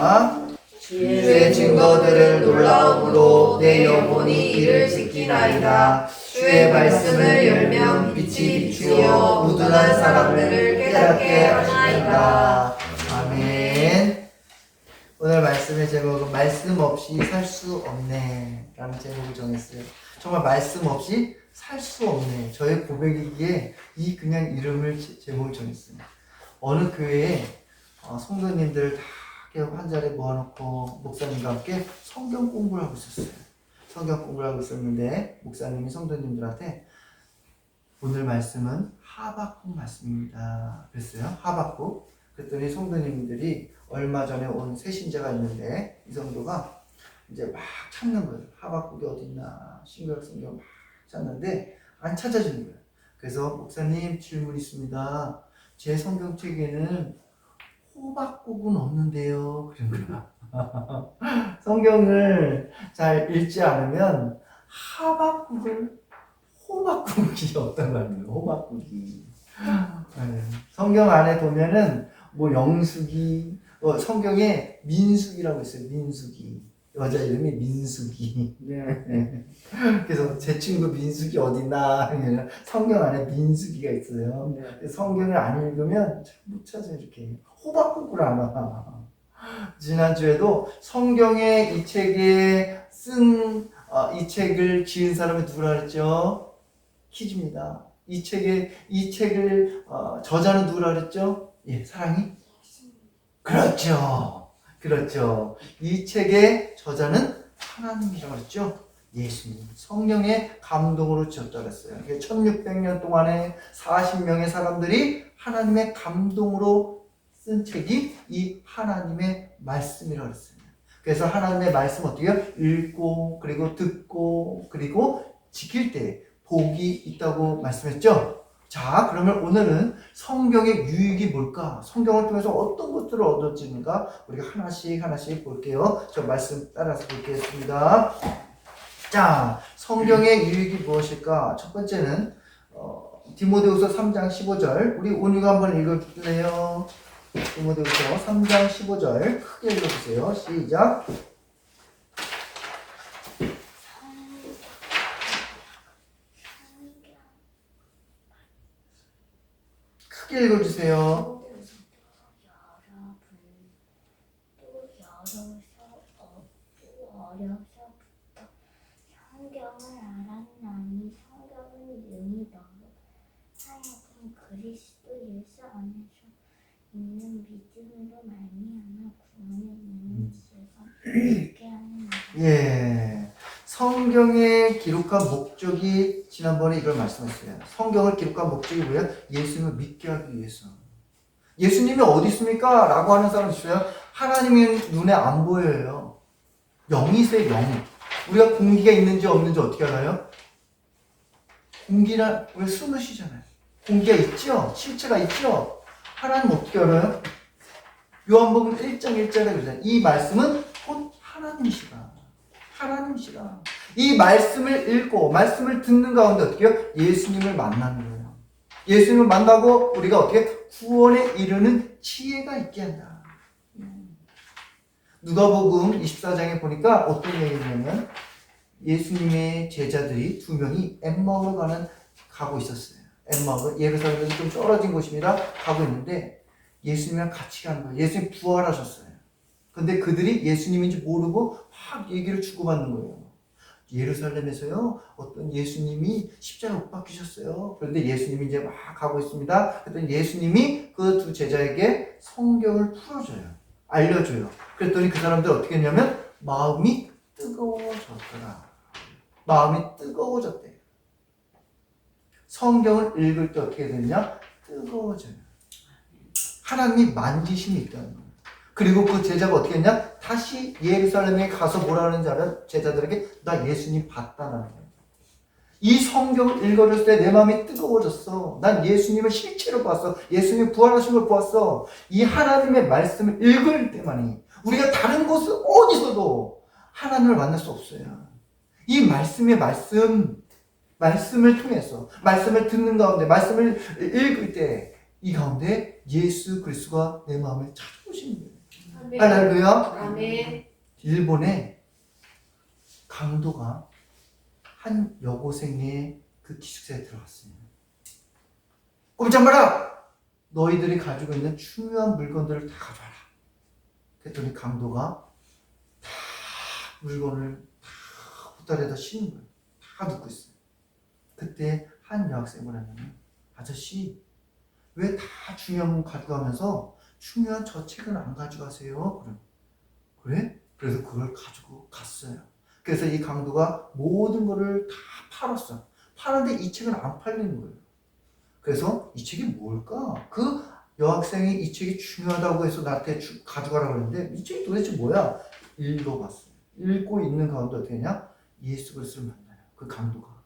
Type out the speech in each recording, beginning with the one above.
시작. 주의 증거들을 놀라움으로 내 영혼이 이를 지키나이다. 주의 말씀을 열면 빛이 비추어 우둔한 사람들을 깨닫게 하나이다. 아멘. 오늘 말씀의 제목은 말씀 없이 살 수 없네 라는 제목을 정했어요. 정말 말씀 없이 살 수 없네. 저의 고백이기에 이 그냥 이름을 제목을 정했어요. 어느 교회에 성도님들 다 한 자리에 모아놓고 목사님과 함께 성경 공부를 하고 있었어요. 성경 공부를 하고 있었는데 목사님이 성도님들한테 오늘 말씀은 하박국 말씀입니다 그랬어요. 하박국. 그랬더니 성도님들이 얼마 전에 온 새 신자가 있는데 이 성도가 이제 막 찾는 거예요. 하박국이 어딨나 신구약 성경 막 찾는데 안 찾아지는 거예요. 그래서 목사님 질문 있습니다. 제 성경책에는 호박국은 없는데요. 그런 거야. 성경을 잘 읽지 않으면 하박국을 호박국이 없단 말이에요. 호박국이. 성경 안에 보면은 뭐 영숙이, 성경에 민숙이라고 있어요. 민숙이. 여자 이름이 민숙이. 네. 그래서 제 친구 민숙이 어딨나 하면 성경 안에 민숙이가 있어요. 네. 성경을 안 읽으면 못 찾아요. 이렇게 호박국을 아마. 지난주에도 성경의 이 책에 이 책을 지은 사람이 누구라 그랬죠? 키즈입니다. 이 책을 저자는 누구라 그랬죠? 예, 사랑이? 그렇죠. 그렇죠. 이 책의 저자는 하나님이라고 그랬죠? 예수님. 성령의 감동으로 지었다고 했어요. 1600년 동안에 40명의 사람들이 하나님의 감동으로 쓴 책이 이 하나님의 말씀이라고 했어요. 그래서 하나님의 말씀 어떻게 해요? 읽고, 그리고 듣고, 그리고 지킬 때 복이 있다고 말씀했죠? 자, 그러면 오늘은 성경의 유익이 뭘까? 성경을 통해서 어떤 것들을 얻어지는가? 우리가 하나씩 볼게요. 저 말씀 따라서 보겠습니다. 자, 성경의 유익이 무엇일까? 첫 번째는 디모데후서 3장 15절. 우리 온유가 한번 읽어줄래요? 디모데후서 3장 15절 크게 읽어주세요. 시작. 크게 읽어주세요. 어려서부터 성경을 알았나니 성경은 능히 너로 하여금 그리스도 예수 안에서 있는 믿음으로 말미암아 구원을 이는 지혜가 있게 하는 것이다. 예, 성경에 기록한 목적이 지난번에 이걸 말씀했어요. 성경을 기록한 목적이 뭐예요? 예수님을 믿게 하기 위해서. 예수님이 어디 있습니까? 라고 하는 사람 있어요. 하나님의 눈에 안 보여요. 영이세요, 영. 우리가 공기가 있는지 없는지 어떻게 알아요? 공기라 우리가 숨을 쉬잖아요. 공기가 있죠? 실체가 있죠? 하나님 어떻게 알아요? 요한복음 1장 1절에 그러잖아요. 이 말씀은 곧 하나님이시다. 하나님이시다. 이 말씀을 읽고 말씀을 듣는 가운데 어떻게 해요? 예수님을 만나는 거예요. 예수님을 만나고 우리가 어떻게 구원에 이르는 지혜가 있게 한다. 누가복음 24장에 보니까 어떤 얘기냐면 예수님의 제자들이 2명이 엠마오로 가고 있었어요. 엠마오, 예루살렘에서 좀 떨어진 곳입니다. 가고 있는데 예수님이랑 같이 가는 거예요. 예수님 부활하셨어요. 근데 그들이 예수님인지 모르고 막 얘기를 주고받는 거예요. 예루살렘에서요, 어떤 예수님이 십자가에 못 박히셨어요. 그런데 예수님이 이제 막 가고 있습니다. 그랬더니 예수님이 그 두 제자에게 성경을 풀어줘요. 알려줘요. 그랬더니 그 사람들 어떻게 했냐면 마음이 뜨거워졌더라. 마음이 뜨거워졌대요. 성경을 읽을 때 어떻게 되느냐? 뜨거워져요. 하나님이 만지심이 있다는 거예요. 그리고 그 제자가 어떻게 했냐? 다시 예루살렘에 가서 뭐라는 자를 제자들에게 나 예수님 봤다는 거예요. 이 성경을 읽어줬을 때 내 마음이 뜨거워졌어. 난 예수님을 실체로 봤어. 예수님 부활하신 걸 보았어. 이 하나님의 말씀을 읽을 때만이 우리가 다른 곳 어디서도 하나님을 만날 수 없어요. 이 말씀을 통해서 말씀을 듣는 가운데 말씀을 읽을 때 이 가운데 예수 그리스도가 내 마음을 찾아오시는 거예요. 할렐루야. 아멘. 일본의 강도가 한 여고생의 그 기숙사에 들어갔습니다. 꼼짝 마라! 너희들이 가지고 있는 중요한 물건들을 다 가져와라. 그랬더니 강도가 다 물건을 다 보따리에다 싣는 거예요. 다 넣고 있어요. 그때 한 여학생이 뭐냐면, 아저씨 왜 다 중요한 거 가져가면서 중요한 저 책은 안 가져가세요? 그래? 그래서 그걸 가지고 갔어요. 그래서 이 강도가 모든 거를 다 팔았어. 파는데 이 책은 안 팔리는 거예요. 그래서 이 책이 뭘까? 그 여학생이 이 책이 중요하다고 해서 나한테 가져가라고 했는데 이 책이 도대체 뭐야? 읽어봤어요. 읽고 있는 가운데 어떻게 하냐? 예수 그리스도를 만나요. 그 강도가.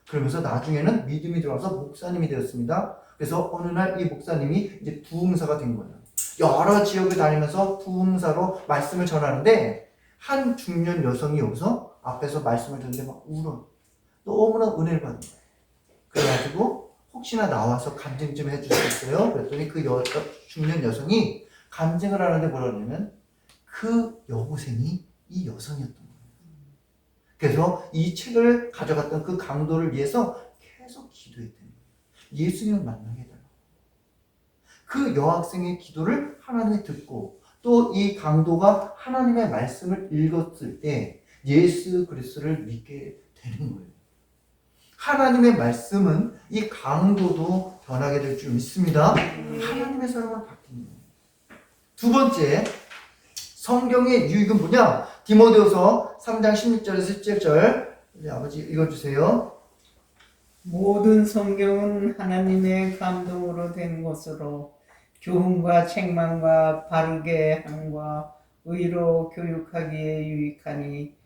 그러면서 나중에는 믿음이 들어와서 목사님이 되었습니다. 그래서 어느 날 이 목사님이 이제 부흥사가 된 거예요. 여러 지역을 다니면서 부흥사로 말씀을 전하는데 한 중년 여성이 여기서 앞에서 말씀을 듣는데 막 울어. 너무나 은혜를 받는 거예요. 그래가지고 혹시나 나와서 간증 좀 해줄 수 있어요? 그랬더니 그 중년 여성이 간증을 하는데 뭐라 그러냐면 그 여고생이 이 여성이었던 거예요. 그래서 이 책을 가져갔던 그 강도를 위해서 계속 기도했대요. 예수님을 만나게 해달라고. 그 여학생의 기도를 하나님이 듣고 또 이 강도가 하나님의 말씀을 읽었을 때 예수 그리스도를 믿게 되는 거예요. 하나님의 말씀은 이 강도도 변하게 될 줄 믿습니다. 하나님의 사람으로 바뀌는 거예요. 두 번째, 성경의 유익은 뭐냐? 디모데후서 3장 16절에서 17절 우리 아버지 읽어주세요. 모든 성경은 하나님의 감동으로 된 것으로 교훈과 책망과 바르게 함과 의로 교육하기에 유익하니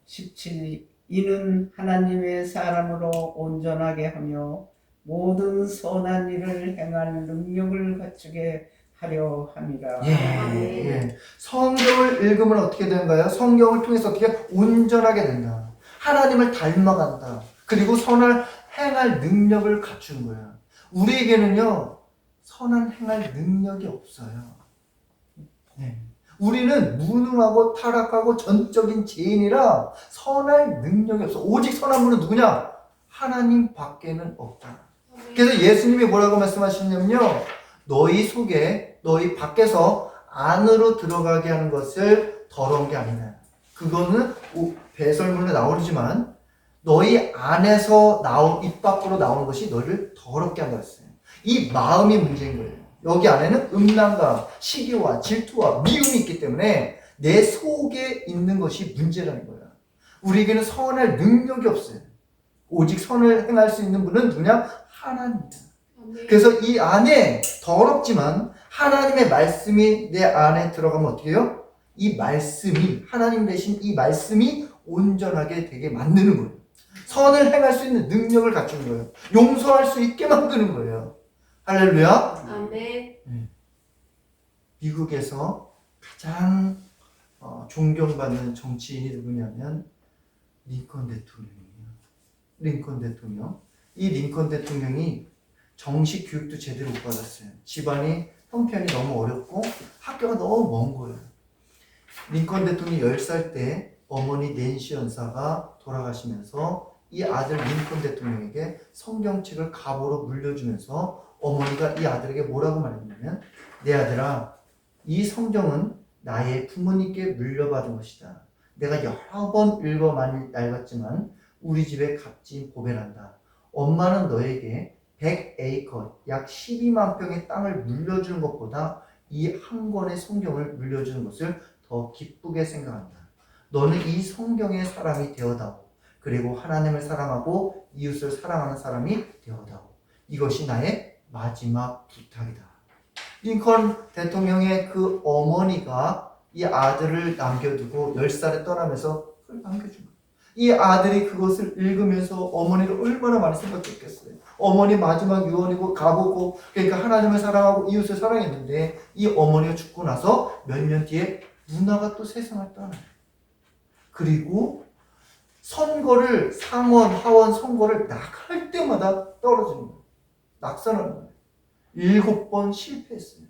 17 이는 하나님의 사람으로 온전하게 하며 모든 선한 일을 행할 능력을 갖추게 하려 함이라. 예. 성경을 읽으면 어떻게 되는가요? 성경을 통해서 어떻게 온전하게 된다. 하나님을 닮아간다. 그리고 선을 행할 능력을 갖추는 거예요. 우리에게는요, 선한 행할 능력이 없어요. 네. 우리는 무능하고 타락하고 전적인 죄인이라 선할 능력이 없어. 오직 선한 분은 누구냐? 하나님 밖에는 없다. 그래서 예수님이 뭐라고 말씀하시냐면요, 너희 속에 너희 밖에서 안으로 들어가게 하는 것을 더러운 게 아니냐. 그거는 배설물에 나오지만 너희 안에서 입 밖으로 나오는 것이 너를 더럽게 한다 했어요. 이 마음이 문제인 거예요. 여기 안에는 음란과 시기와 질투와 미움이 있기 때문에 내 속에 있는 것이 문제라는 거야. 우리에게는 선할 능력이 없어요. 오직 선을 행할 수 있는 분은 누구냐? 하나님이다. 그래서 이 안에 더럽지만 하나님의 말씀이 내 안에 들어가면 어떻게 해요? 이 말씀이, 하나님 대신 이 말씀이 온전하게 되게 만드는 거예요. 선을 행할 수 있는 능력을 갖추는 거예요. 용서할 수 있게 만드는 거예요. 할렐루야. 아멘. 미국에서 가장 존경받는 정치인이 누구냐면 링컨 대통령이에요. 링컨 대통령. 이 링컨 대통령이 정식 교육도 제대로 못 받았어요. 집안이 형편이 너무 어렵고 학교가 너무 먼 거예요. 링컨 대통령이 10살 때 어머니 낸시 연사가 돌아가시면서 이 아들 링컨 대통령에게 성경책을 갑오로 물려주면서 어머니가 이 아들에게 뭐라고 말했냐면, 내 아들아, 이 성경은 나의 부모님께 물려받은 것이다. 내가 여러 번 읽어 많이 낡았지만 우리 집에 값진 보배란다. 엄마는 너에게 100에이커, 약 12만 평의 땅을 물려주는 것보다 이 한 권의 성경을 물려주는 것을 더 기쁘게 생각한다. 너는 이 성경의 사람이 되어다오. 그리고 하나님을 사랑하고 이웃을 사랑하는 사람이 되어다오. 이것이 나의 마지막 부탁이다. 링컨 대통령의 그 어머니가 이 아들을 남겨두고 10살에 떠나면서 그걸 남겨준 거예요. 이 아들이 그것을 읽으면서 어머니를 얼마나 많이 생각했겠어요. 어머니 마지막 유언이고 가보고, 그러니까 하나님을 사랑하고 이웃을 사랑했는데 이 어머니가 죽고 나서 몇 년 뒤에 누나가 또 세상을 떠나요. 그리고 선거를 상원, 하원 선거를 나갈 때마다 떨어지는 거예요. 낙선하는 거예요. 7번 실패했어요.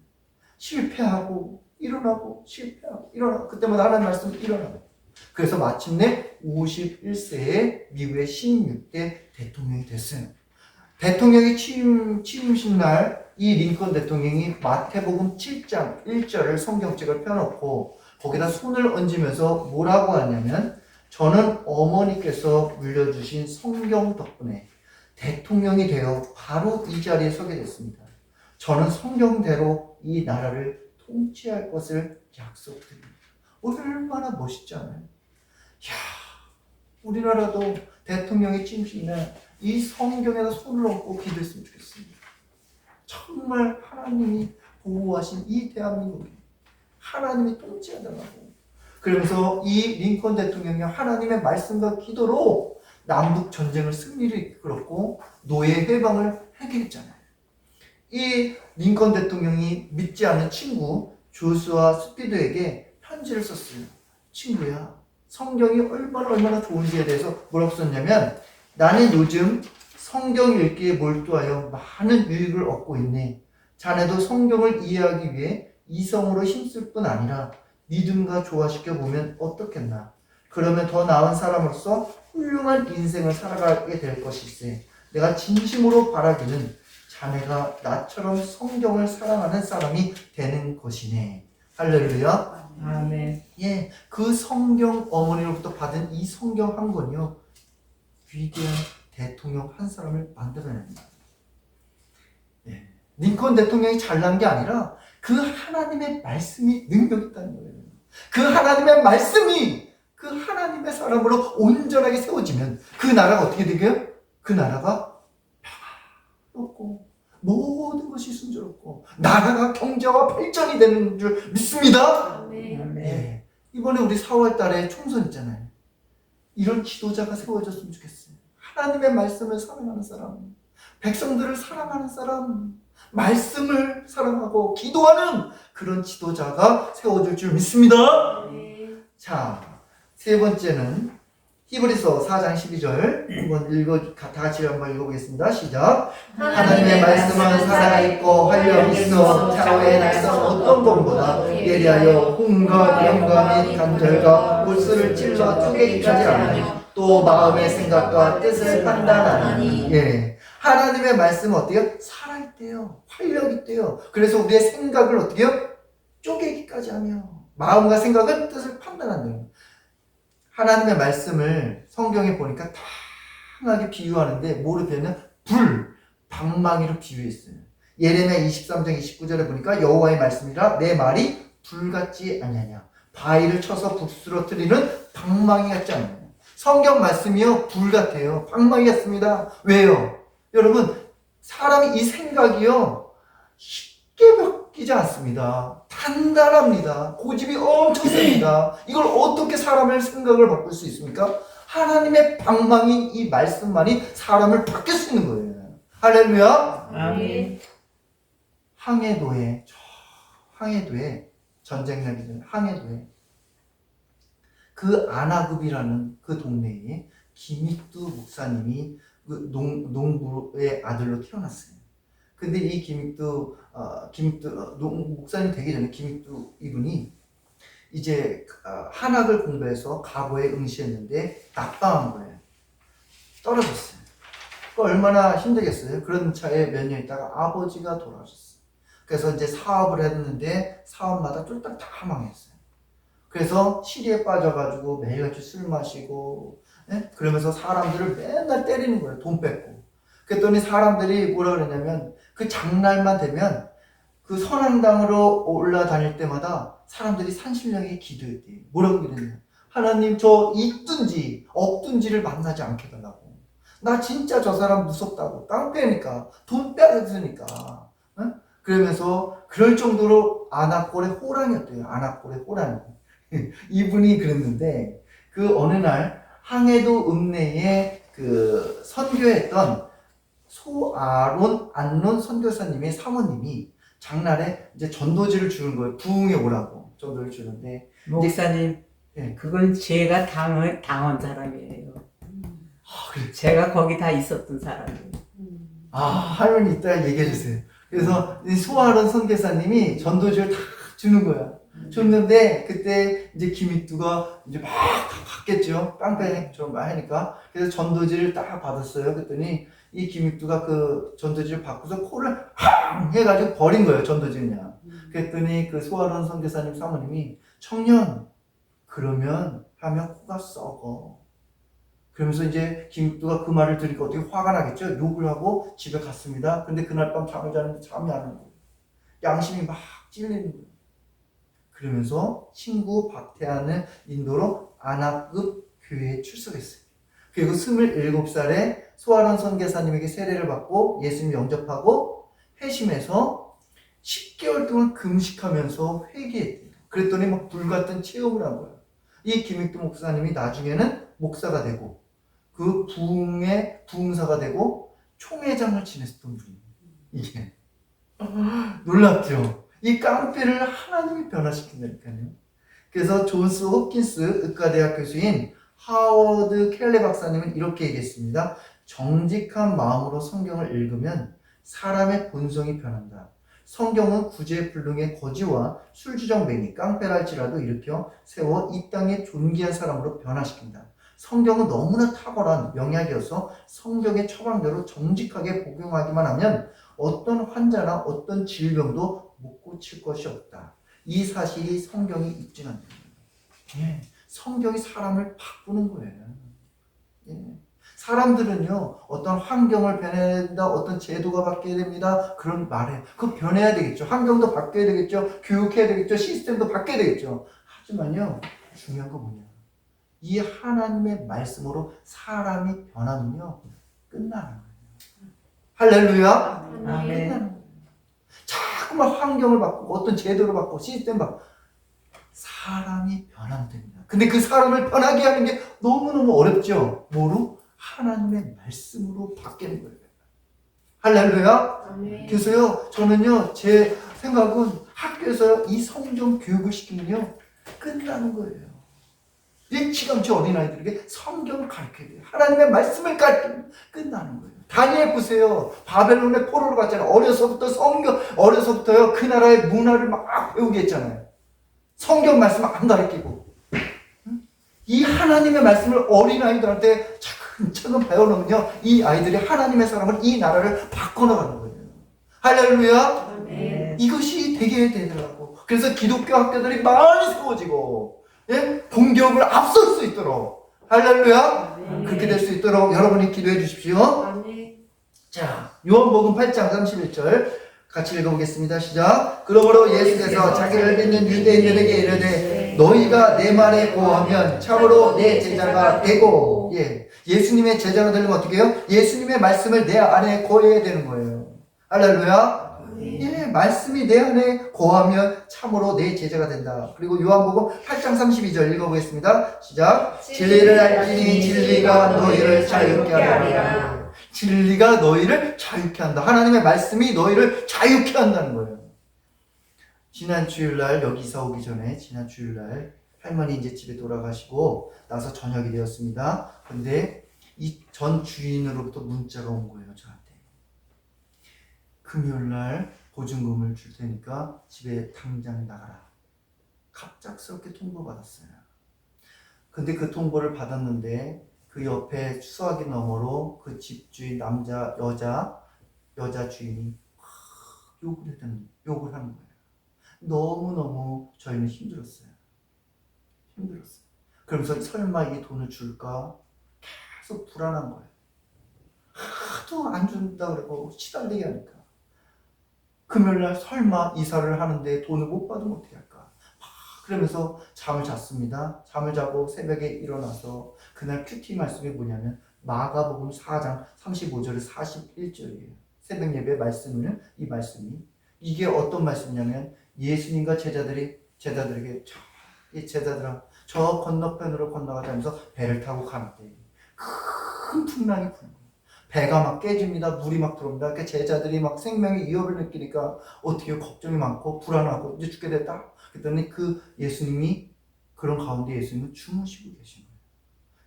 실패하고 일어나고 실패하고 일어나고 그때마다 하나님 말씀 일어나고 그래서 마침내 51세에 미국의 16대 대통령이 됐어요. 대통령이 취임식 날 이 링컨 대통령이 마태복음 7장 1절을 성경책을 펴놓고 거기다 손을 얹으면서 뭐라고 하냐면 저는 어머니께서 물려주신 성경 덕분에 대통령이 되어 바로 이 자리에 서게 됐습니다. 저는 성경대로 이 나라를 통치할 것을 약속드립니다. 얼마나 멋있지 않아요? 이야, 우리나라도 대통령이 취임식날 이 성경에다 손을 얹고 기도했으면 좋겠습니다. 정말 하나님이 보호하신 이 대한민국이 하나님이 통치하더라고. 그러면서 이 링컨 대통령이 하나님의 말씀과 기도로 남북 전쟁을 승리를 이끌었고 노예 해방을 해결했잖아요. 이 링컨 대통령이 믿지 않는 친구 조슈아 스피드에게 편지를 썼어요. 친구야, 성경이 얼마나 좋은지에 대해서 뭐라고 썼냐면 나는 요즘 성경 읽기에 몰두하여 많은 유익을 얻고 있네. 자네도 성경을 이해하기 위해 이성으로 힘쓸 뿐 아니라 믿음과 조화시켜 보면 어떻겠나. 그러면 더 나은 사람으로서 훌륭한 인생을 살아가게 될 것일세. 내가 진심으로 바라기는 자네가 나처럼 성경을 사랑하는 사람이 되는 것이네. 할렐루야. 아멘. 예, 그 성경 어머니로부터 받은 이 성경 한 권이요 위대한 대통령 한 사람을 만들어냅니다. 예, 링컨 대통령이 잘난 게 아니라 그 하나님의 말씀이 능력 있다는 거예요. 그 하나님의 말씀이 그 하나님의 사람으로 온전하게 세워지면 그 나라가 어떻게 되게요? 그 나라가 평화롭고 모든 것이 순조롭고 나라가 경제와 발전이 되는 줄 믿습니다. 아멘. 예, 이번에 우리 4월 달에 총선 있잖아요. 이런 지도자가 세워졌으면 좋겠어요. 하나님의 말씀을 사랑하는 사람, 백성들을 사랑하는 사람, 말씀을 사랑하고 기도하는 그런 지도자가 세워질 줄 믿습니다. 자, 세 번째는 히브리서 4장 12절 한번 다 같이 한번 읽어보겠습니다. 시작. 하나님의 말씀은 살아있고 활력 있어 창고에 날선 어떤 검보다 예리하여 홍과 영과 및 간절과 골수를 찔러 쪼개기까지 하며 또 마음의 생각과 뜻을 판단하니. 예, 하나님의 말씀은 어때요? 살아있대요. 활력 있대요. 그래서 우리의 생각을 어떻게 해요? 쪼개기까지 하며 마음과 생각은 뜻을 판단한대요. 하나님의 말씀을 성경에 보니까 다양하게 비유하는데 뭐로 표현하면 불, 방망이로 비유했어요. 예레미야 23장 29절에 보니까 여호와의 말씀이라 내 말이 불같지 아니하냐. 바위를 쳐서 북스러뜨리는 방망이 같지 않나요? 성경 말씀이요 불 같아요. 방망이 같습니다. 왜요? 여러분 사람이 이 생각이요 쉽게 바뀌지 않습니다. 단단합니다. 고집이 엄청 셉니다. 이걸 어떻게 사람의 생각을 바꿀 수 있습니까? 하나님의 방망이 이 말씀만이 사람을 바뀔 수 있는 거예요. 할렐루야. 아멘. 항해도에 전쟁 나기 전에 항해도에 그 아나급이라는 그 동네에 김익두 목사님이 그 농부의 아들로 태어났어요. 근데 이 김익두 목사님 되기 전에 김익두 이분이 이제 한학을 공부해서 가보에 응시했는데 낙방한 거예요. 떨어졌어요. 얼마나 힘들겠어요. 그런 차에 몇 년 있다가 아버지가 돌아가셨어요. 그래서 이제 사업을 했는데 사업마다 쫄딱 다 망했어요. 그래서 시리에 빠져가지고 매일같이 술 마시고, 네? 그러면서 사람들을 맨날 때리는 거예요. 돈 뺏고. 그랬더니 사람들이 뭐라 그랬냐면 그 장날만 되면 그 선앙당으로 올라다닐 때마다 사람들이 산신령에게 기도했대요. 뭐라고 기도했냐? 하나님 저 있든지 없든지를 만나지 않게 해달라고. 나 진짜 저 사람 무섭다고. 깡패니까 돈 빼앗으니까. 네? 그러면서 그럴 정도로 아나꼴의 호랑이였대요. 아나꼴의 호랑이. 이분이 그랬는데 그 어느 날 항해도 읍내에 그 선교했던 안론 선교사님의 사모님이 장날에 이제 전도지를 주는 거예요. 부흥에 오라고 전도를 주는데 목사님, 네. 그건 제가 당한 사람이에요. 그래. 제가 거기 다 있었던 사람이에요. 할머니 이따 얘기해 주세요. 그래서 이 소아론 선교사님이 전도지를 다 주는 거야. 줬는데 그때 이제 김익두가 이제 막 받겠죠. 깡패처럼 막 하니까. 그래서 전도지를 딱 받았어요. 그랬더니 이 김익두가 그 전도지를 받고서 코를 항 해가지고 버린 거예요. 전도지를 그냥. 그랬더니 그 소아론 선교사님 사모님이 청년 그러면 하면 코가 썩어. 그러면서 이제 김익두가 그 말을 들으니까 어떻게 화가 나겠죠? 욕을 하고 집에 갔습니다. 근데 그날 밤 잠을 자는데 잠이 안 오는 거예요. 양심이 막 찔리는 거예요. 그러면서 친구 박태환을 인도로 안압급 교회에 출석했어요. 그리고 27살에 소아론 선교사님에게 세례를 받고 예수님 영접하고 회심해서 10개월 동안 금식하면서 회개했대요. 그랬더니 막 불같은 체험을 한 거예요. 이 김익두 목사님이 나중에는 목사가 되고 그 부흥의 부흥사가 되고 총회장을 지냈던 분이에요. 이게 놀랍죠? 이 깡패를 하나님이 변화시킨다니까요. 그래서 존스 홉킨스 의과대학 교수인 하워드 켈레 박사님은 이렇게 얘기했습니다. 정직한 마음으로 성경을 읽으면 사람의 본성이 변한다. 성경은 구제불능의 거지와 술주정뱅이, 깡패랄지라도 일으켜 세워 이 땅의 존귀한 사람으로 변화시킨다. 성경은 너무나 탁월한 명약이어서 성경의 처방대로 정직하게 복용하기만 하면 어떤 환자나 어떤 질병도 못 고칠 것이 없다. 이 사실이 성경이 입증한다. 예, 성경이 사람을 바꾸는 거예요. 예. 사람들은요, 어떤 환경을 변해야 된다, 어떤 제도가 바뀌어야 됩니다. 그런 말에, 그거 변해야 되겠죠. 환경도 바뀌어야 되겠죠. 교육해야 되겠죠. 시스템도 바뀌어야 되겠죠. 하지만요, 중요한 건 뭐냐. 이 하나님의 말씀으로 사람이 변하면요, 끝나는 거예요. 할렐루야. 아멘. 끝나는 거예요. 자꾸만 환경을 바꾸고, 어떤 제도를 바꾸고, 시스템 바꾸고, 사람이 변하면 됩니다. 근데 그 사람을 변하게 하는 게 너무너무 어렵죠. 뭐로? 하나님의 말씀으로 바뀌는 거예요. 할렐루야. 그래서요, 저는요, 제 생각은 학교에서 이 성경 교육을 시키면요, 끝나는 거예요. 일찌감치 어린아이들에게 성경을 가르쳐야 돼요. 하나님의 말씀을 가르치면 끝나는 거예요. 다니엘 보세요. 바벨론의 포로로 갔잖아요. 어려서부터요, 그 나라의 문화를 막 배우게 했잖아요. 성경 말씀을 안 가르치고. 이 하나님의 말씀을 어린아이들한테 차근차근 배워놓으면요, 이 아이들이 하나님의 사람을, 이 나라를 바꿔나가는 거예요. 할렐루야. 네. 이것이 되게 되더라고. 그래서 기독교 학교들이 많이 세워지고, 예? 공교육을 앞설 수 있도록. 할렐루야. 그렇게 될 수 있도록 여러분이 기도해 주십시오. 자, 요한복음 8장 31절 같이 읽어보겠습니다. 시작. 그러므로 예수께서 자기를 믿는 유대인들에게 이르되 너희가 내 말에 거하면 참으로 내 제자가 되고. 예, 예수님의 제자가 되려면 어떻게 해요? 예수님의 말씀을 내 안에 거해야 되는 거예요. 할렐루야. 예, 말씀이 내 안에 거하면 참으로 내 제자가 된다. 그리고 요한복음 8장 32절 읽어보겠습니다. 시작. 진리를 알지니 진리가 너희를 자유케 하리라. 진리가 너희를 자유케 한다. 하나님의 말씀이 너희를 자유케 한다는 거예요. 지난 주일날 여기 이사 오기 전에 지난 주일날 할머니 이제 집에 돌아가시고 나서 저녁이 되었습니다. 근데 이 전 주인으로부터 문자가 온 거예요, 저한테. 금요일날 보증금을 줄 테니까 집에 당장 나가라. 갑작스럽게 통보받았어요. 근데 그 통보를 받았는데 그 옆에 수화기 너머로 그 집주인 여자 주인이 욕을 하는 거예요. 너무너무 저희는 힘들었어요. 그러면서 설마 이 돈을 줄까? 계속 불안한 거예요. 하도 안 준다 그러고 시달리게 하니까. 금요일날 설마 이사를 하는데 돈을 못 받으면 어떻게 할까? 그러면서 잠을 잤습니다. 잠을 자고 새벽에 일어나서 그날 큐티 말씀이 뭐냐면 마가복음 4장 35절에 41절이에요. 새벽 예배 말씀은 이 말씀이 이게 어떤 말씀이냐면 예수님과 제자들에게 제자들아 저 건너편으로 건너가자면서 배를 타고 가는데 큰 풍랑이 부는 거예요. 배가 막 깨집니다. 물이 막 들어옵니다. 그러니까 제자들이 막 생명의 위협을 느끼니까 어떻게 걱정이 많고 불안하고 이제 죽게 됐다. 그랬더니 그 예수님이 그런 가운데 예수님은 주무시고 계신 거예요.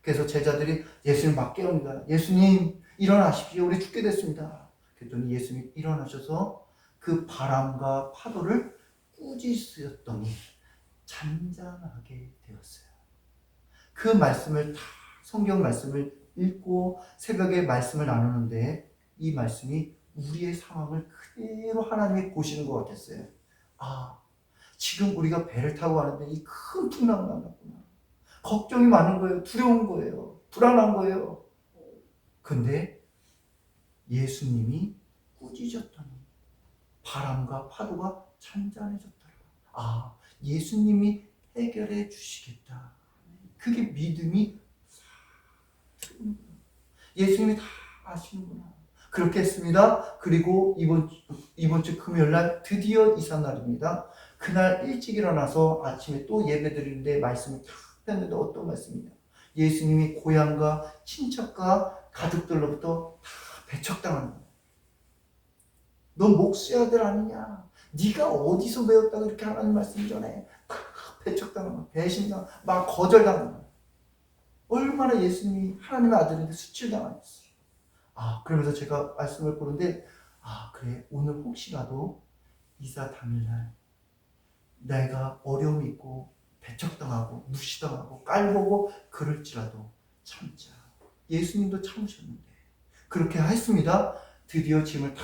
그래서 제자들이 예수님 막 깨웁니다. 예수님 일어나십시오. 우리 죽게 됐습니다. 그랬더니 예수님이 일어나셔서 그 바람과 파도를 꾸짖으였더니 잔잔하게 되었어요. 그 말씀을 다 성경 말씀을 읽고 새벽에 말씀을 나누는데 이 말씀이 우리의 상황을 그대로 하나님이 보시는 것 같았어요. 아, 지금 우리가 배를 타고 가는데 이 큰 풍랑이 나왔구나. 걱정이 많은 거예요. 두려운 거예요. 불안한 거예요. 근데 예수님이 꾸짖었더니 바람과 파도가 잔잔해졌더라. 아, 예수님이 해결해 주시겠다. 그게 믿음이 예수님이 다 아시는구나. 그렇게 했습니다. 그리고 이번 주 금요일 날 드디어 이삿날입니다. 그날 일찍 일어나서 아침에 또 예배 드리는데 말씀을 다 했는데 어떤 말씀이냐. 예수님이 고향과 친척과 가족들로부터 다 배척당하는 거예요. 너 목수의 아들 아니냐? 네가 어디서 배웠다고 이렇게 하나님 말씀 전해? 다 배척당하는 거예요. 배신당, 막 거절당하는 거예요. 얼마나 예수님이 하나님의 아들인데 수치당하셨어요. 아, 그러면서 제가 말씀을 보는데, 아, 그래, 오늘 혹시라도 이사 당일날 내가 어려움이 있고 배척당하고 무시당하고 깔보고 그럴지라도 참자. 예수님도 참으셨는데 그렇게 했습니다. 드디어 짐을 다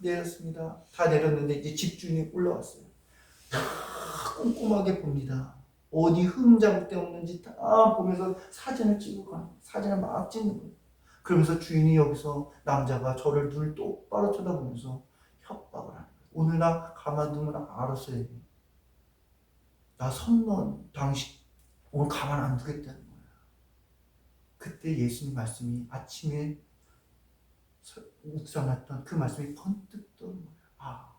내렸습니다. 다 내렸는데 이제 집주인이 올라왔어요. 다 꼼꼼하게 봅니다. 어디 흠잡을 데 없는지 다 보면서 사진을 찍고 가는 거예요. 사진을 막 찍는 거예요. 그러면서 주인이 여기서 남자가 저를 눈을 똑바로 쳐다보면서 협박을 하는 거예요. 오늘 나 가만두면 알아서 해. 나 선언 당신 오늘 가만 안 두겠다는 거야. 그때 예수님 말씀이 아침에 묵상했던 그 말씀이 번뜩 떠오른 거야. 아,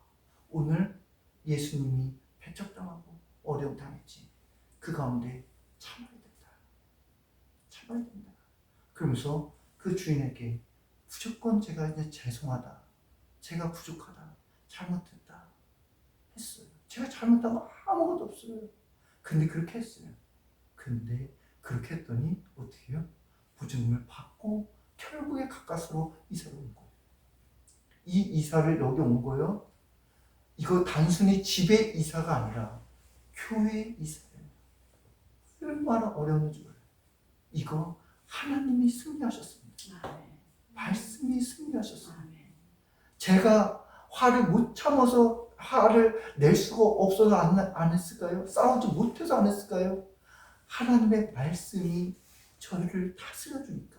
오늘 예수님이 배척당하고 어려움 당했지. 그 가운데 참아야 된다. 참아야 된다. 그러면서 그 주인에게 무조건 제가 이제 죄송하다. 제가 부족하다. 잘못했다. 했어요. 제가 잘못한 거 아무것도 없어요. 근데 그렇게 했어요. 근데 그렇게 했더니 어떻게 해요? 보증금을 받고 결국에 가까스로 이사를 온 거예요. 이 이사를 여기 온 거예요. 이거 단순히 집의 이사가 아니라 교회의 이사예요. 얼마나 어려운지 몰라요. 이거 하나님이 승리하셨습니다. 말씀이 승리하셨습니다. 제가 화를 못 참아서 화를 낼 수가 없어서 안 했을까요? 싸우지 못해서 안 했을까요? 하나님의 말씀이 저를 다스려 주니까,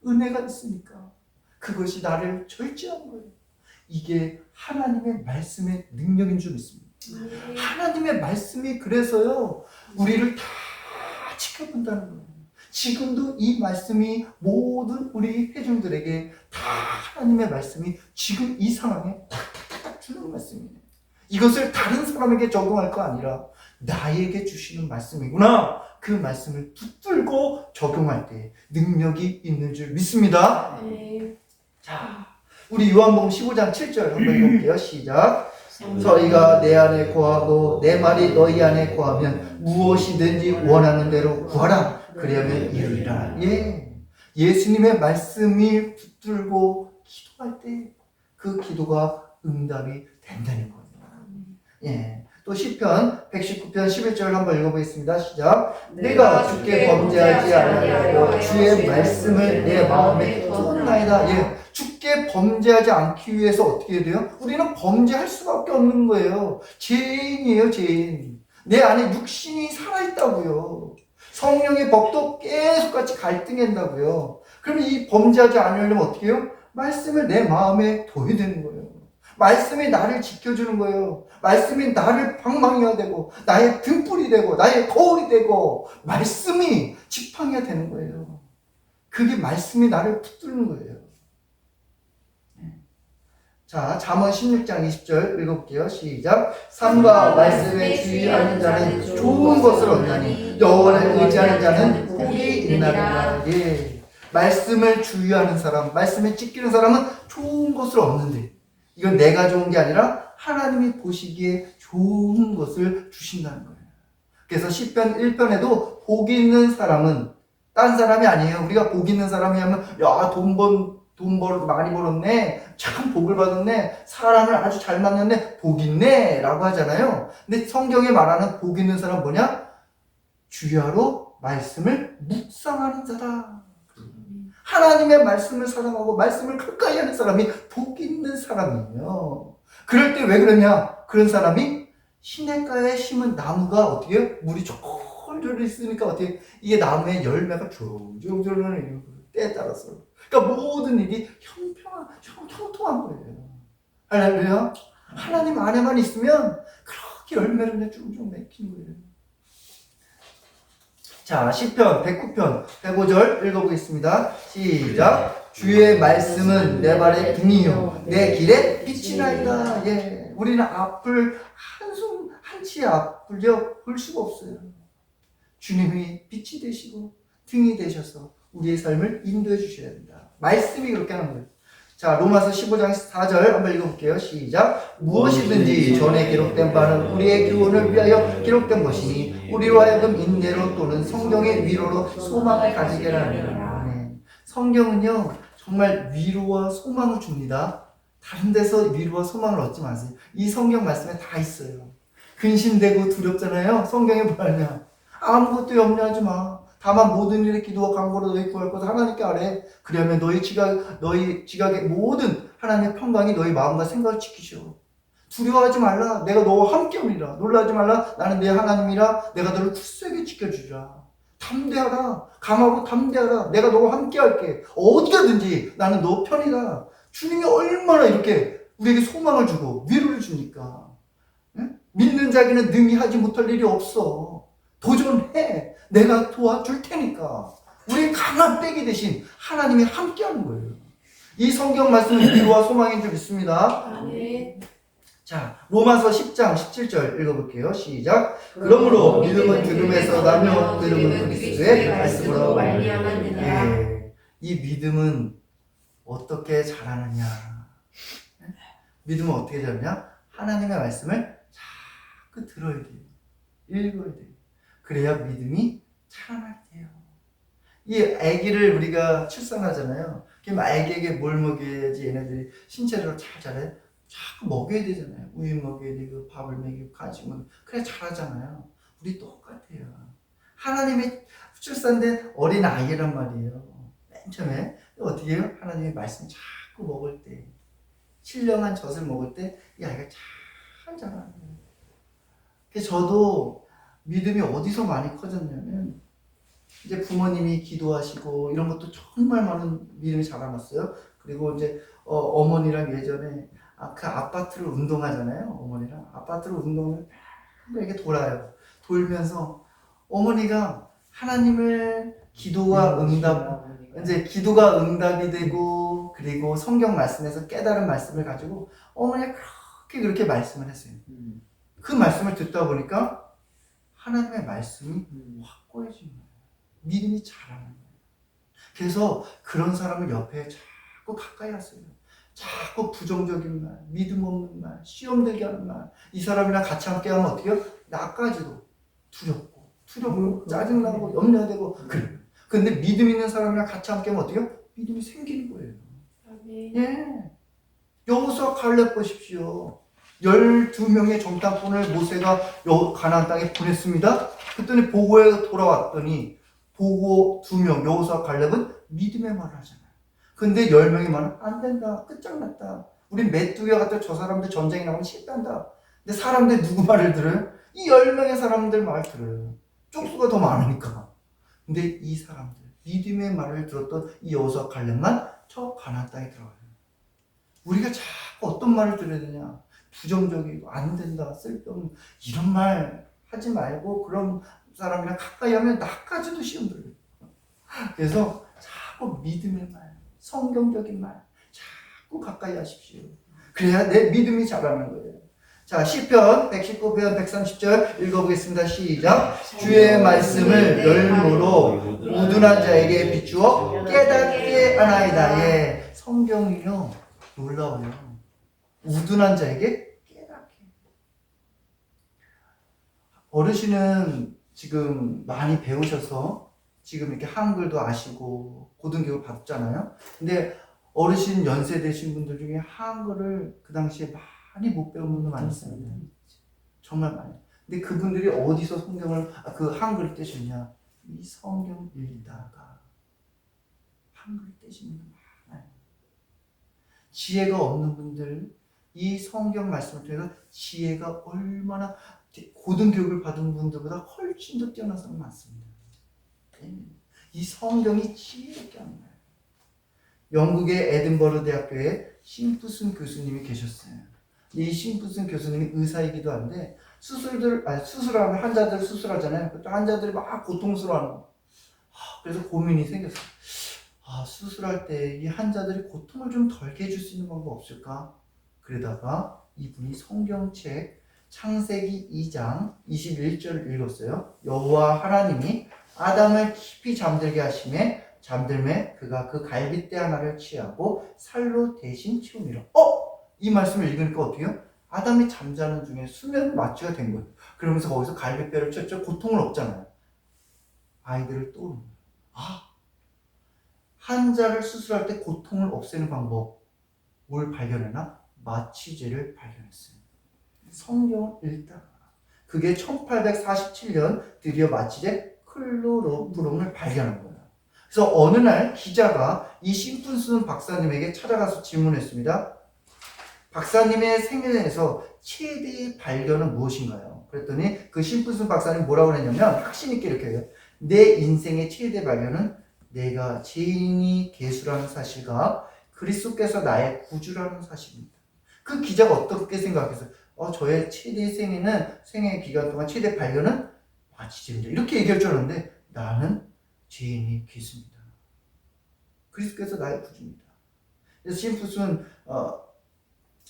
은혜가 있으니까 그것이 나를 절제한 거예요. 이게 하나님의 말씀의 능력인 줄 믿습니다. 하나님의 말씀이 그래서요 우리를 다 지켜본다는 거예요. 지금도 이 말씀이 모든 우리 회중들에게 다 하나님의 말씀이 지금 이 상황에 탁탁탁 주는 말씀이에요. 이것을 다른 사람에게 적용할 거 아니라 나에게 주시는 말씀이구나. 그 말씀을 붙들고 적용할 때 능력이 있는 줄 믿습니다. 자, 우리 요한복음 15장 7절 한번 읽어볼게요. 시작. 저희가 내 안에 거하고 내 말이 너희 안에 거하면 무엇이든지 원하는 대로 구하라. 그러면 이루리라. 예, 예수님의 말씀이 붙들고 기도할 때 그 기도가 응답이 된다는 거예요. 예. 또 시편 119편 11절 한번 읽어보겠습니다. 시작. 내가 주께 범죄하지 아니하여 주의 말씀을 내 마음에 쫓나이다. 예. 주께 범죄하지 않기 위해서 어떻게 해야 돼요? 우리는 범죄할 수밖에 없는 거예요. 죄인이에요, 죄인. 내 안에 육신이 살아있다고요. 성령의 법도 계속같이 갈등한다고요. 그러면 이 범죄하지 않으려면 어떻게 해요? 말씀을 내 마음에 둬야 되는 거예요. 말씀이 나를 지켜주는 거예요. 말씀이 나를 방망이가 되고 나의 등불이 되고 나의 거울이 되고 말씀이 지팡이가 되는 거예요. 그게 말씀이 나를 붙드는 거예요. 자, 잠언 16장 20절 읽어볼게요. 시작. 삶과 말씀에 주의하는 자는 좋은 것을 얻나니 여호와를 의지하는 자는 복이 있나니라. 예. 말씀을 주의하는 사람, 말씀에 지키는 사람은 좋은 것을 얻는데 이건 내가 좋은 게 아니라 하나님이 보시기에 좋은 것을 주신다는 거예요. 그래서 시편 1편에도 복 있는 사람은 딴 사람이 아니에요. 우리가 복 있는 사람이 하면 야, 돈 번 돈 많이 벌었네. 참 복을 받았네. 사람을 아주 잘 만났네. 복 있네. 라고 하잖아요. 근데 성경에 말하는 복 있는 사람 뭐냐? 주야로 말씀을 묵상하는 자다. 하나님의 말씀을 사랑하고 말씀을 가까이 하는 사람이 복 있는 사람이에요. 그럴 때 왜 그러냐? 그런 사람이 시냇가에 심은 나무가 어떻게 해요? 물이 졸졸 있으니까 어떻게 이게 나무의 열매가 졸졸졸 해요. 때에 따라서. 그러니까 모든 일이 형통한 거예요. 할렐루야. 하나님 안에만 있으면 그렇게 열매를 쭉쭉 맺히는 거예요. 자, 시편 109편 105절 읽어보겠습니다. 시작. 주의 말씀은 내 발의 등이요 내 길에 빛이 나이다. 예, 우리는 앞을 한숨 한치 앞을요 볼 수가 없어요. 주님이 빛이 되시고 등이 되셔서 우리의 삶을 인도해 주셔야 된다. 말씀이 그렇게 하는 거예요. 자, 로마서 15장 4절 한번 읽어볼게요. 시작. 무엇이든지 전에 기록된 바는 우리의 교훈을 위하여 기록된 것이니 우리로 하여금 인내로 또는 성경의 위로로 소망을 가지게 하느니라. 네. 성경은요 정말 위로와 소망을 줍니다. 다른 데서 위로와 소망을 얻지 마세요. 이 성경 말씀에 다 있어요. 근심되고 두렵잖아요. 성경에 뭐하냐? 아무것도 염려하지 마. 다만 모든 일에 기도와 간구로 너희 구할 것을 하나님께 아뢰. 그러면 너희 지각의 모든 하나님의 평강이 너희 마음과 생각을 지키시오. 두려워하지 말라. 내가 너와 함께 오리라. 놀라지 말라. 나는 내 하나님이라. 내가 너를 굳세게 지켜주리라. 담대하라. 강하고 담대하라. 내가 너와 함께 할게. 어디 가든지 나는 너 편이다. 주님이 얼마나 이렇게 우리에게 소망을 주고 위로를 주니까. 응? 믿는 자에게는 능히 하지 못할 일이 없어. 도전해. 내가 도와줄 테니까. 우리 강한 빼기 대신 하나님이 함께하는 거예요. 이 성경 말씀은 위로와 소망인 줄 믿습니다. 아멘. 자, 로마서 10장 17절 읽어볼게요. 시작. 그러므로 믿음은 들음에서 나며 들음은 그리스도의 말씀으로 말미암았느니라. 예, 이 믿음은 어떻게 자라느냐? 믿음은 어떻게 자라냐? 하나님의 말씀을 자꾸 들어야 돼요. 읽어야 돼요. 그래야 믿음이 자라날 때요. 이 아기를 우리가 출산하잖아요. 그럼 아기에게 뭘 먹여야지 얘네들이 신체적으로 잘 자라요? 자꾸 먹여야 되잖아요. 우유 먹여야 되고 밥을 먹이고 간식 먹이고 그래 자라잖아요. 우리 똑같아요. 하나님의 출산된 어린 아이란 말이에요. 맨 처음에 어떻게 해요? 하나님의 말씀 자꾸 먹을 때 신령한 젖을 먹을 때 이 아이가 잘 자라는 거예요. 그래서 저도 믿음이 어디서 많이 커졌냐면 이제 부모님이 기도하시고 이런 것도 정말 많은 믿음이 자라났어요. 그리고 이제 어머니랑 예전에 그 아파트를 운동하잖아요. 어머니랑 아파트를 운동을 이렇게 돌아요. 돌면서 어머니가 하나님을 기도가 응답이 되고 그리고 성경 말씀에서 깨달은 말씀을 가지고 어머니가 그렇게 말씀을 했어요. 그 말씀을 듣다 보니까 하나님의 말씀이 확고해진 거예요. 믿음이 자라는 거예요. 그래서 그런 사람을 옆에 자꾸 가까이 하세요. 자꾸 부정적인 말, 믿음 없는 말, 시험 들게 하는 말, 이 사람이랑 같이 함께 하면 어떻게 해요? 나까지도 두렵고 짜증나고 염려되고 그래요. 근데 믿음 있는 사람이랑 같이 함께 하면 어떻게 해요? 믿음이 생기는 거예요. 아멘. 예. 여호수아 갈렙 보십시오. 12명의 정탐꾼을 모세가 가나안 땅에 보냈습니다. 그랬더니 보고에 돌아왔더니 보고 2명 여호수아 갈렙은 믿음의 말을 하잖아요. 근데 10명이 말은 안 된다. 끝장났다. 우린 메뚜기 같은 저 사람들 전쟁에 나오면 실패한다. 근데 사람들 누구 말을 들어요? 이 10명의 사람들 말 들어요. 쪽수가 더 많으니까. 근데 이 사람들 믿음의 말을 들었던 이 여호수아 갈렙만 저 가나안 땅에 들어가요. 우리가 자꾸 어떤 말을 들어야 되냐? 부정적이고 안 된다, 쓸데없는 이런 말 하지 말고 그런 사람이랑 가까이 하면 나까지도 시험 들어요. 그래서 자꾸 믿음의 말, 성경적인 말 자꾸 가까이 하십시오. 그래야 내 믿음이 자라는 거예요. 자, 시편 119편 130절 읽어보겠습니다. 시작. 주의 말씀을 열무로 우둔한 자에게 비추어 깨닫게 하나이다. 예, 성경이요 놀라워요. 우둔한 자에게 깨닫게. 어르신은 지금 많이 배우셔서 지금 이렇게 한글도 아시고 고등교육 받잖아요. 근데 어르신 연세 되신 분들 중에 한글을 그 당시에 많이 못 배운 분들 많았습니다. 정말 많아요. 근데 그분들이 어디서 성경을 그 한글을 떼셨냐? 이 성경 읽다가 한글 떼신 분들 많아요. 지혜가 없는 분들 이 성경 말씀을 통해서 지혜가 얼마나 고등교육을 받은 분들보다 훨씬 더 뛰어난 사람 많습니다. 이 성경이 지혜롭게 하는 거예요. 영국의 에든버러 대학교에 심프슨 교수님이 계셨어요. 이 심프슨 교수님이 의사이기도 한데 수술하면 환자들 수술하잖아요. 그때 환자들이 막 고통스러워하는 거. 그래서 고민이 생겼어요. 수술할 때 이 환자들이 고통을 좀 덜게 해줄 수 있는 방법 없을까? 그러다가 이분이 성경책 창세기 2장 21절을 읽었어요. 여호와 하나님이 아담을 깊이 잠들게 하심에 잠들매 그가 그 갈빗대 하나를 취하고 살로 대신 치우니라. 이 말씀을 읽으니까 어떻게 해요? 아담이 잠자는 중에 수면 마취가 된 거예요. 그러면서 거기서 갈빗대를 쳤죠. 고통을 없잖아요. 아이들을 떠오르는 거예요. 환자를 수술할 때 고통을 없애는 방법 뭘 발견했나? 마취제를 발견했어요. 성경을 읽다가 그게 1847년 드디어 마취제 클로로프롬을 발견한 거예요. 그래서 어느 날 기자가 이 심프슨 박사님에게 찾아가서 질문했습니다. 박사님의 생애에서 최대의 발견은 무엇인가요? 그랬더니 그 심프슨 박사님 뭐라고 그랬냐면 확신 있게 이렇게 해요. 내 인생의 최대 발견은 내가 죄인이 계수라는 사실과 그리스도께서 나의 구주라는 사실입니다. 그 기자가 어떻게 생각했어요? 저의 최대 생애 기간 동안 최대 발견은 마취제입니다. 이렇게 얘기할 줄 알았는데 나는 죄인이 계수입니다. 그리스도께서 나의 구주입니다. 그래서 심프슨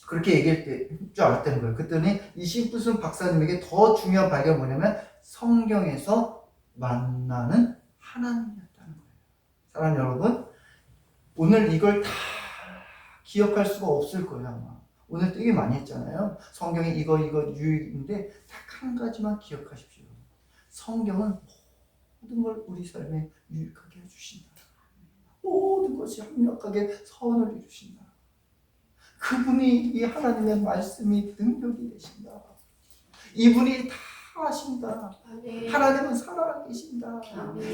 그렇게 얘기할 줄 알았다는 거예요. 그랬더니 이 심프슨 박사님에게 더 중요한 발견은 뭐냐면 성경에서 만나는 하나님이었다는 거예요. 사랑하는 여러분, 오늘 이걸 다 기억할 수가 없을 거예요. 아마 오늘 되게 많이 했잖아요. 성경에 이거 유익인데 딱 한 가지만 기억하십시오. 성경은 모든 걸 우리 삶에 유익하게 해주신다. 모든 것이 합력하게 선을 이루신다. 그분이 이 하나님의 말씀이 능력이 되신다. 이분이 다 하신다. 하나님은 살아계신다.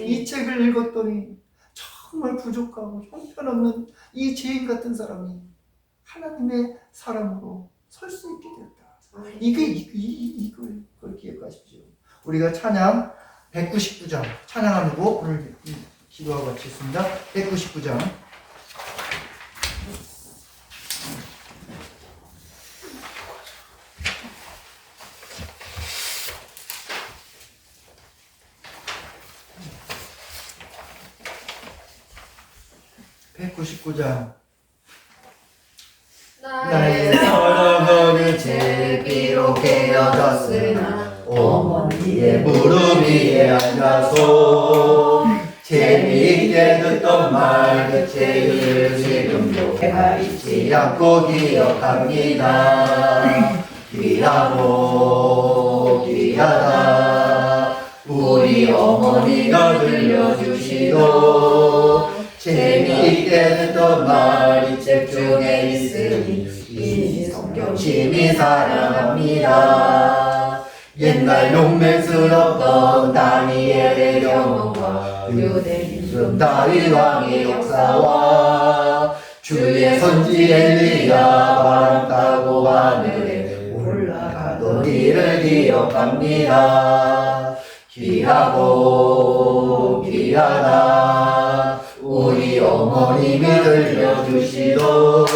이 책을 읽었더니 정말 부족하고 형편없는 이 죄인 같은 사람이 하나님의 사람으로 설 수 있게 되었다. 이걸 기억하십시오. 우리가 찬양 199장 찬양하고 오늘 기도하고 마치겠습니다. 199장 나의 서러움이 제비로 깨어졌으나 어머니의 무릎 위에 앉아서 재미있게 듣던 말 그 책을 지금도 내가 잊지 않고 기억합니다. 귀하고 귀하다 우리 어머니가 들려주시도 재미있게 듣던 말 이 책 중에 있으니 이 성경 심히 사랑합니다. 옛날 용맹스럽던 다니엘의 경험과 유대 임금 다윗 왕의 역사와 주의 선지 엘리야 바람 타고 하늘에 올라가던 일을 기억합니다. 귀하고 귀하다 우리 어머님이 들려주시도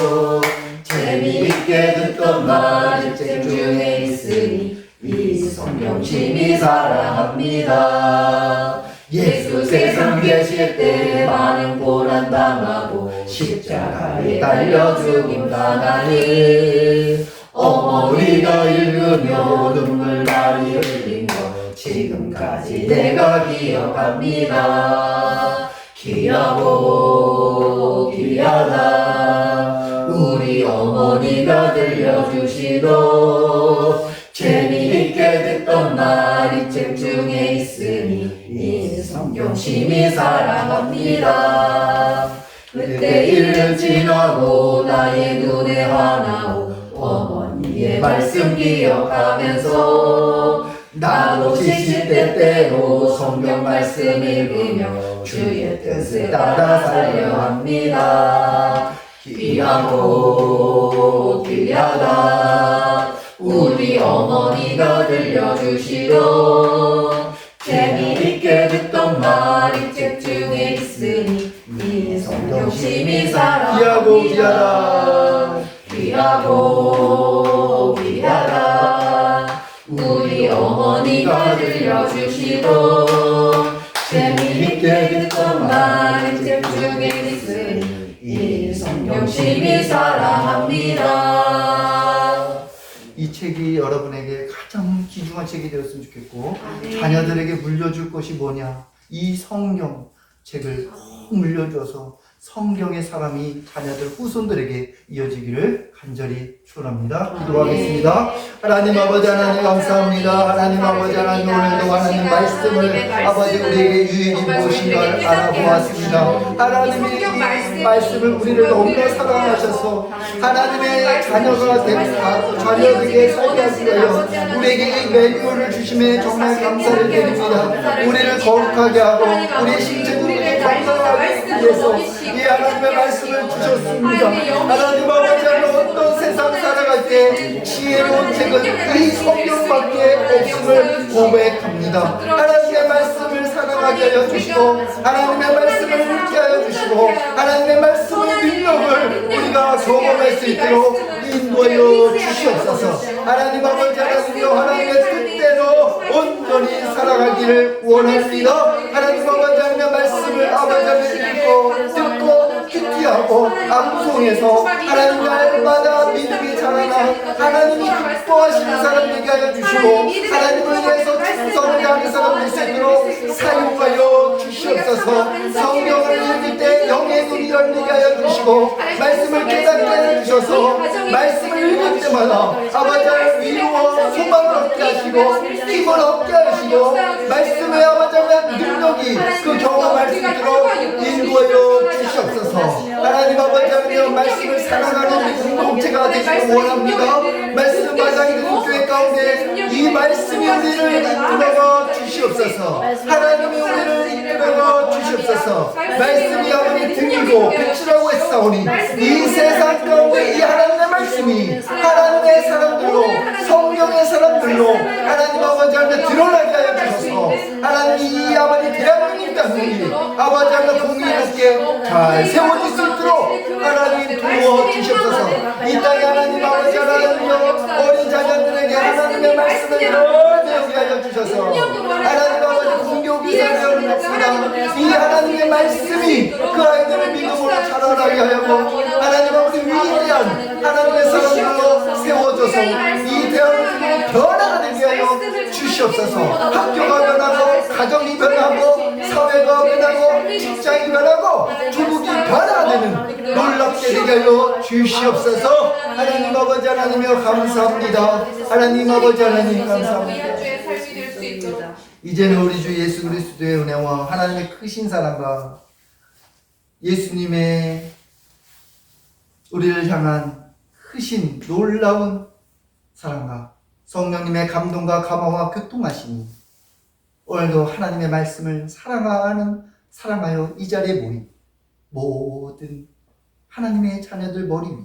재미있게 듣던 말 책 중에 있으니 이 성경 심히 사랑합니다. 예수 세상 계실 때 많은 고난 당하고 십자가에 달려 죽임 당하니 어머니가 읽으며 눈물 많이 흘린 것 지금까지 내가 기억합니다. 귀하고 귀하다 우리 어머니가 들려주시도 재미있게 듣던 말 이 책 중에 있으니 이 성경 심히 사랑합니다. 그때 일은 지나고 나의 눈에 하나오 어머니의 말씀 기억하면서 나도 70대 때로 성경 말씀 읽으며 주의 뜻을 따라 살려 합니다. 귀하고 귀하다 우리 어머니가 들려주시던 재미있게 듣던 말이 책 중에 있으니 이 성경 심히 귀하고 사랑합니다. 귀하고 귀하다 우리 어머니가 들려주시던 재미있게 듣던 말이 책 중에 있으니 이 성경 심히 사랑합니다. 이 책이 여러분에게 가장 귀중한 책이 되었으면 좋겠고 자녀들에게 물려줄 것이 뭐냐? 이 성경 책을 꼭 물려줘서 성경의 사람이 자녀들 후손들에게 이어지기를 간절히 축원합니다. 기도하겠습니다. 하나님 아버지 하나님 감사합니다. 하나님 아버지 하나님 오늘도 하나님 말씀을 아버지 우리에게 유익이 무엇인 걸 알아보았습니다. 하나님의 이 말씀을 우리를 너무나 사랑하셔서 하나님의 자녀가 된 자녀에게 살게 하시고요. 우리에게 이 매뉴얼을 주심에 정말 감사를 드립니다. 우리를 거룩하게 하고 우리의 신체들을 건강하게 하기 위해서 이 하나님의 말씀을 주셨습니다. 하나님 아버지 하나님 어떤 세상 살아갈 때 지혜로운 책은 이 성경밖에 없음을 고백합니다. 하나님의 말씀을 사랑하게 하여 주시고 하나님의 말씀을 읽게 하여 주시고 하나님의 말씀의 능력을 우리가 경험할 수 있도록 인도하여 주시옵소서. 하나님 아버지 하나님의 뜻대로 온전히 살아가기를 원합니다. 하나님 아버지 하나님의 말씀을 아버지 하나님 읽고 듣고 큐티하고 암송해서 하나님 날마다 믿음이 자라나 하나님이 기뻐하시는 사람 되게 하여 주시고 하나님을 위해서 충성을 다하는 사람 될 수 있도록 사용하여 주시옵소서. 성경을 읽을 때 영의 눈이 열리게 하여 주시고 말씀을 깨닫게 하여 주셔서 말씀을 읽을 때마다 아버지 하나님 위로와 소망을 얻게 하시고 힘을 얻게 하시고 말씀의 아버지 하나님 능력이 그 경험할 수 있도록 인도하여 주시옵소서. 하나님 아버지 하나님 말씀을 사랑하는 우리 공동체가 되시길 원합니다. 말씀 마당이 되는 교회 가운데 이 말씀이 우리를 이끌어 주시옵소서. 하나님이 우리를 이끌어 주시옵소서. 말씀이 아버지 등이고 빛이라고 했사오니 이 세상 가운데 이 하나님의 말씀이 하나님의 사람들로 성경의 사람들로 하나님 아버지 하나님 드러나게 하여 주셔서 하나님 이 아버지 대한민국 땅이 아버지 하나님 공의롭게 잘 세워질 수 있도록 하나님 도와 주시옵소서. 이 땅에 하나님 아버지 하나님 어린 자녀들에게 하나님의 말씀을 늘 배우게 하여 주셔서 하나님 아버지 공교비 사역입니다. 이 하나님의 말씀이 그 아이들을 믿음으로 자라나게 하고 하나님 아버지 위대한 하나님의 사람들로 세워져서 이 대한민국의 변화가 되게 하여 주시옵소서. 학교가 변하고 가정이 변하고 사회가 변하고 직장이 변하고 조국이 변화가 되는 놀랍게 되게 하여 주시옵소서. 하나님 아버지 하나님여 감사합니다. 하나님 아버지 하나님 감사합니다. 이제는 우리 주 예수 그리스도의 은혜와 하나님의 크신 사랑과 예수님의 우리를 향한 크신 놀라운 사랑과 성령님의 감동과 감화와 교통하심이 오늘도 하나님의 말씀을 사랑하여 이 자리에 모인 모든 하나님의 자녀들 머리 위에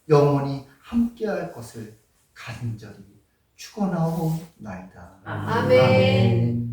영원히 함께할 것을 간절히 축원하옵나이다. 아멘.